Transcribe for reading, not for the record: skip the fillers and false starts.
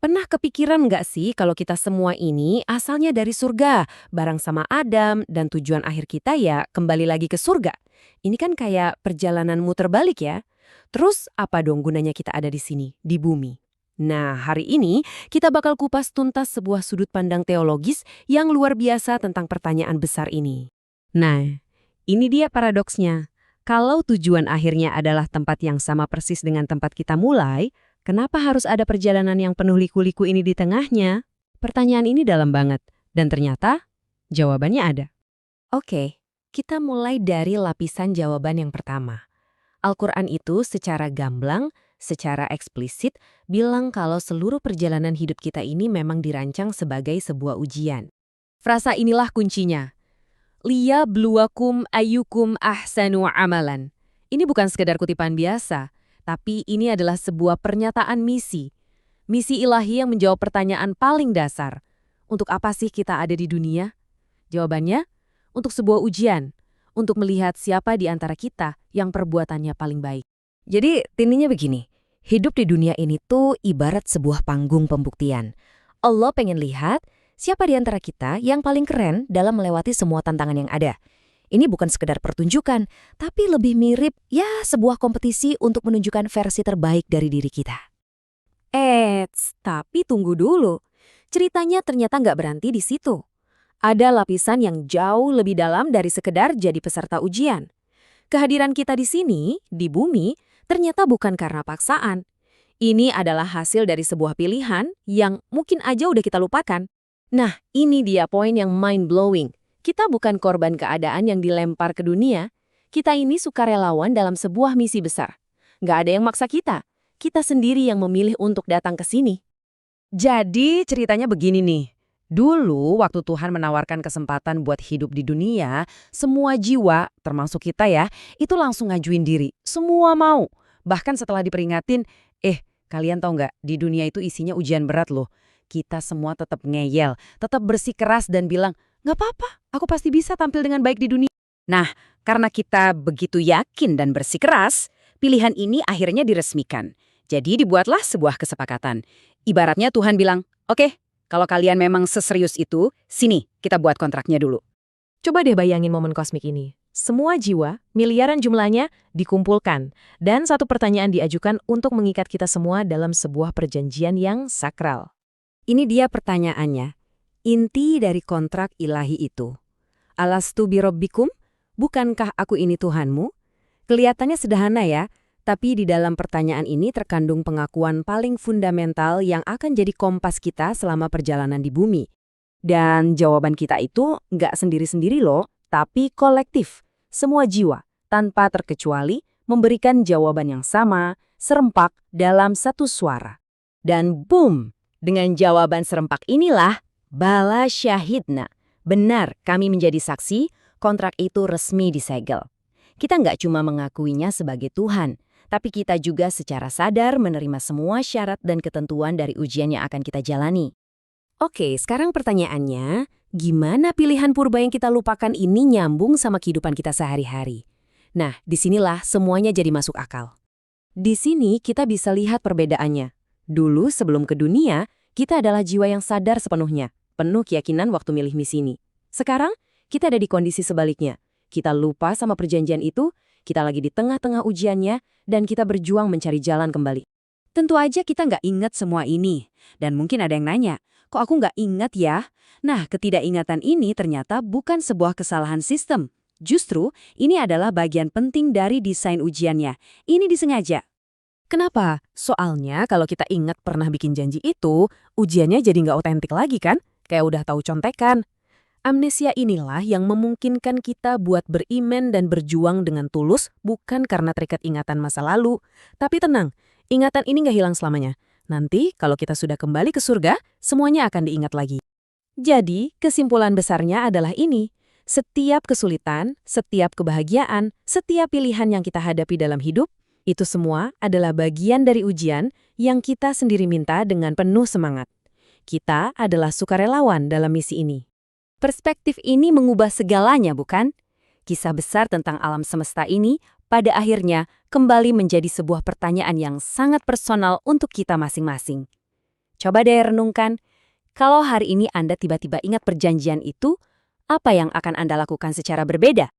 Pernah kepikiran nggak sih kalau kita semua ini asalnya dari surga, bareng sama Adam, dan tujuan akhir kita ya kembali lagi ke surga? Ini kan kayak perjalanan muter balik ya. Terus apa dong gunanya kita ada di sini, di bumi? Nah, hari ini kita bakal kupas tuntas sebuah sudut pandang teologis yang luar biasa tentang pertanyaan besar ini. Nah, ini dia paradoksnya. Kalau tujuan akhirnya adalah tempat yang sama persis dengan tempat kita mulai, kenapa harus ada perjalanan yang penuh liku-liku ini di tengahnya? Pertanyaan ini dalam banget, dan ternyata jawabannya ada. Oke, kita mulai dari lapisan jawaban yang pertama. Al-Quran itu secara gamblang, secara eksplisit, bilang kalau seluruh perjalanan hidup kita ini memang dirancang sebagai sebuah ujian. Frasa inilah kuncinya. Liyabluwakum ayyukum ahsanu amalan. Ini bukan sekedar kutipan biasa, tapi ini adalah sebuah pernyataan misi. Misi ilahi yang menjawab pertanyaan paling dasar. Untuk apa sih kita ada di dunia? Jawabannya, untuk sebuah ujian. Untuk melihat siapa di antara kita yang perbuatannya paling baik. Jadi, intinya begini. Hidup di dunia ini tuh ibarat sebuah panggung pembuktian. Allah pengen lihat siapa di antara kita yang paling keren dalam melewati semua tantangan yang ada. Ini bukan sekedar pertunjukan, tapi lebih mirip ya sebuah kompetisi untuk menunjukkan versi terbaik dari diri kita. Tapi tunggu dulu. Ceritanya ternyata nggak berhenti di situ. Ada lapisan yang jauh lebih dalam dari sekedar jadi peserta ujian. Kehadiran kita di sini, di bumi, ternyata bukan karena paksaan. Ini adalah hasil dari sebuah pilihan yang mungkin aja udah kita lupakan. Nah, ini dia poin yang mind-blowing. Kita bukan korban keadaan yang dilempar ke dunia. Kita ini sukarelawan dalam sebuah misi besar. Nggak ada yang maksa kita. Kita sendiri yang memilih untuk datang ke sini. Jadi ceritanya begini nih. Dulu waktu Tuhan menawarkan kesempatan buat hidup di dunia, semua jiwa, termasuk kita ya, itu langsung ngajuin diri. Semua mau. Bahkan setelah diperingatin, kalian tahu nggak, di dunia itu isinya ujian berat loh. Kita semua tetap ngeyel, tetap bersikeras dan bilang, nggak apa-apa, aku pasti bisa tampil dengan baik di dunia. Nah, karena kita begitu yakin dan bersikeras, pilihan ini akhirnya diresmikan. Jadi dibuatlah sebuah kesepakatan. Ibaratnya Tuhan bilang, oke, kalau kalian memang seserius itu, sini kita buat kontraknya dulu. Coba deh bayangin momen kosmik ini. Semua jiwa, miliaran jumlahnya, dikumpulkan. Dan satu pertanyaan diajukan untuk mengikat kita semua dalam sebuah perjanjian yang sakral. Ini dia pertanyaannya. Inti dari kontrak ilahi itu. Alastu birobbikum? Bukankah aku ini Tuhanmu? Kelihatannya sederhana ya, tapi di dalam pertanyaan ini terkandung pengakuan paling fundamental yang akan jadi kompas kita selama perjalanan di bumi. Dan jawaban kita itu nggak sendiri-sendiri loh, tapi kolektif. Semua jiwa, tanpa terkecuali, memberikan jawaban yang sama, serempak dalam satu suara. Dan boom! Dengan jawaban serempak inilah, bala syahidna. Benar, kami menjadi saksi, kontrak itu resmi disegel. Kita nggak cuma mengakuinya sebagai Tuhan, tapi kita juga secara sadar menerima semua syarat dan ketentuan dari ujian yang akan kita jalani. Oke, sekarang pertanyaannya, gimana pilihan purba yang kita lupakan ini nyambung sama kehidupan kita sehari-hari? Nah, disinilah semuanya jadi masuk akal. Di sini kita bisa lihat perbedaannya. Dulu sebelum ke dunia, kita adalah jiwa yang sadar sepenuhnya, penuh keyakinan waktu milih misi ini. Sekarang, kita ada di kondisi sebaliknya. Kita lupa sama perjanjian itu, kita lagi di tengah-tengah ujiannya, dan kita berjuang mencari jalan kembali. Tentu aja kita nggak ingat semua ini. Dan mungkin ada yang nanya, kok aku nggak ingat ya? Nah, ketidakingatan ini ternyata bukan sebuah kesalahan sistem. Justru, ini adalah bagian penting dari desain ujiannya. Ini disengaja. Kenapa? Soalnya kalau kita ingat pernah bikin janji itu, ujiannya jadi nggak otentik lagi kan? Kayak udah tahu contekan. Amnesia inilah yang memungkinkan kita buat beriman dan berjuang dengan tulus, bukan karena terikat ingatan masa lalu. Tapi tenang, ingatan ini nggak hilang selamanya. Nanti kalau kita sudah kembali ke surga, semuanya akan diingat lagi. Jadi, kesimpulan besarnya adalah ini. Setiap kesulitan, setiap kebahagiaan, setiap pilihan yang kita hadapi dalam hidup, itu semua adalah bagian dari ujian yang kita sendiri minta dengan penuh semangat. Kita adalah sukarelawan dalam misi ini. Perspektif ini mengubah segalanya, bukan? Kisah besar tentang alam semesta ini pada akhirnya kembali menjadi sebuah pertanyaan yang sangat personal untuk kita masing-masing. Coba deh renungkan, kalau hari ini Anda tiba-tiba ingat perjanjian itu, apa yang akan Anda lakukan secara berbeda?